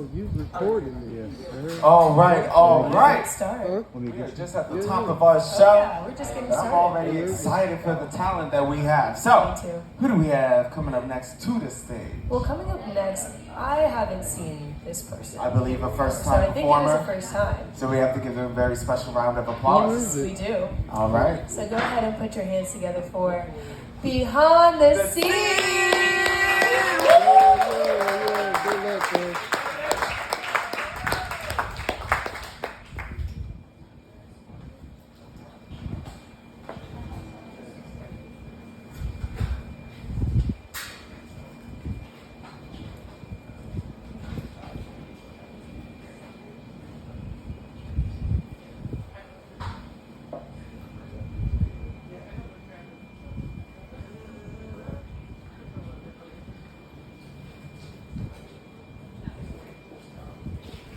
Oh, you recording me, yes. All right. Start. We're just at the top of our show. Yeah, we're just getting started. I'm already excited for the talent that we have. So, Me too. who do we have coming up next to the stage? Well, coming up next, I haven't seen this person. I believe a So first-time I think it is performer. the first time. So we have to give him a very special round of applause. We do. All right. So go ahead and put your hands together for Behind the Scenes. Good luck, man.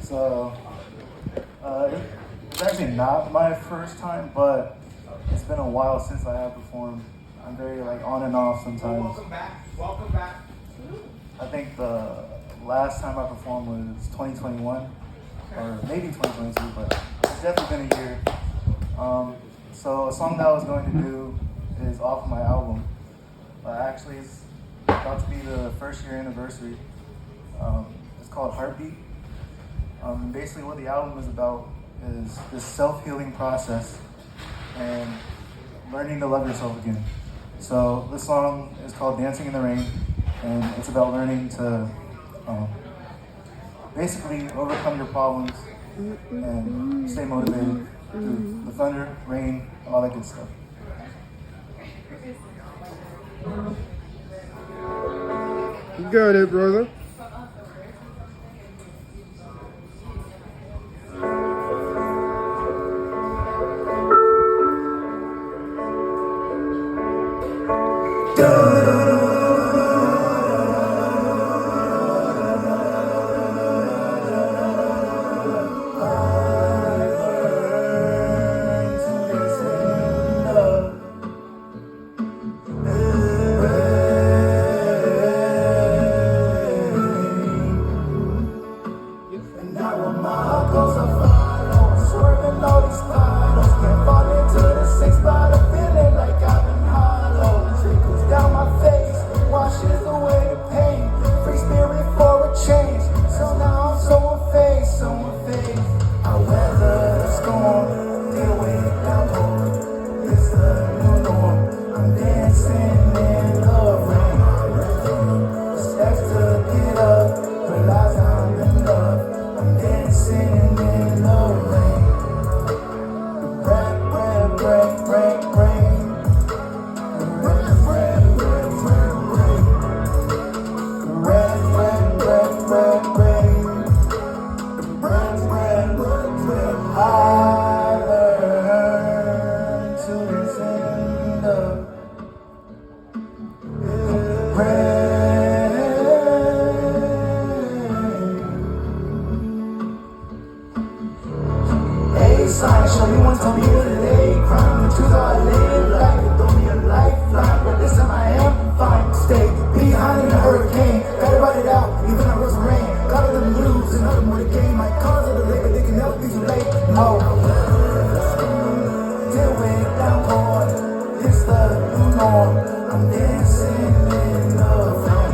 So, it's actually not my first time, but it's been a while since I have performed. I'm very on and off sometimes. Welcome back. Welcome back. I think the last time I performed was 2021, or maybe 2022, but it's definitely been a year. So a song that I was going to do is off of my album. Actually, it's about to be the first year anniversary. It's called Heartbeat. Basically what the album is about is this self-healing process and learning to love yourself again. So this song is called Dancing in the Rain, and it's about learning to basically overcome your problems and stay motivated through the thunder, rain, all that good stuff. You got it, brother. Show me one, tell me what it ain't. Crime, the truth, how I live life. It throw me a lifeline, but this time I am fine. Stay behind in the hurricane. Gotta ride it out, even though it was rain. Gotta let them lose, another more to gain. Might cause it a delay, but they can never be too late. Oh, deal with it downpour. It's the new norm. I'm dancing in the rain.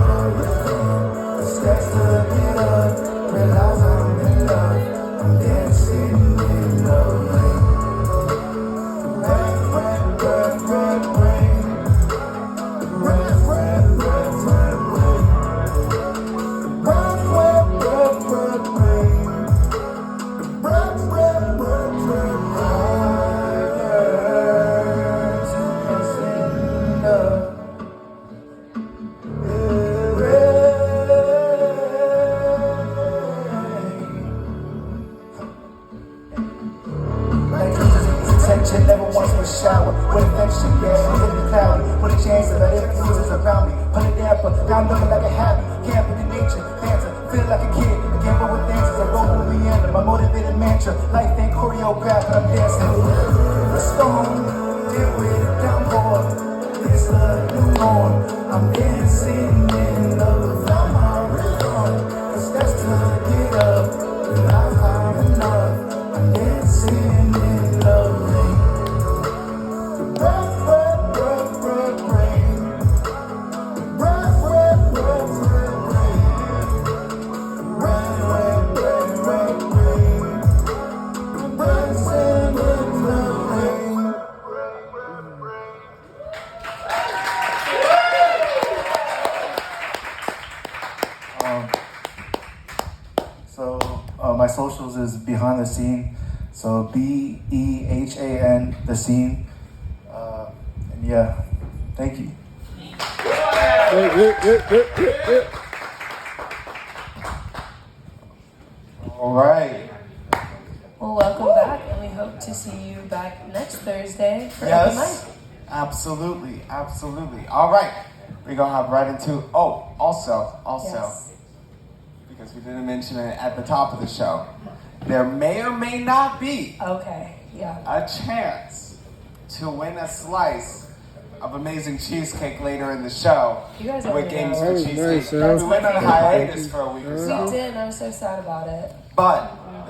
The steps to get up, realize I'm in love. I'm dancing in the rain. Never once for a shower. With affection, yeah, I'm living cloudy. With a chance of that influences around me. Put it down, but now I'm looking like a habit. Can't be the nature, dancer, feel like a kid. I can't roll with dances, I roll with Rihanna. My motivated mantra, life ain't choreographed, but I'm dancing. The storm, deal with it downpour. It's the new norm. I'm dancing in the rhythm. The steps to get up. So my socials is Behan the Scene. So BEHAN the Scene. And yeah, thank you. All right. Well, welcome back, and we hope to see you back next Thursday for Open Yes. Mic. Absolutely. Absolutely. All right. We're going to hop right into. Oh, also. Yes. Because we didn't mention it at the top of the show, there may or may not be Okay. Yeah. a chance to win a slice of amazing cheesecake later in the show You guys with already Games know. for That was Cheesecake. nice, huh? We went on a hiatus for a week or We so, did, and I was so sad about it. but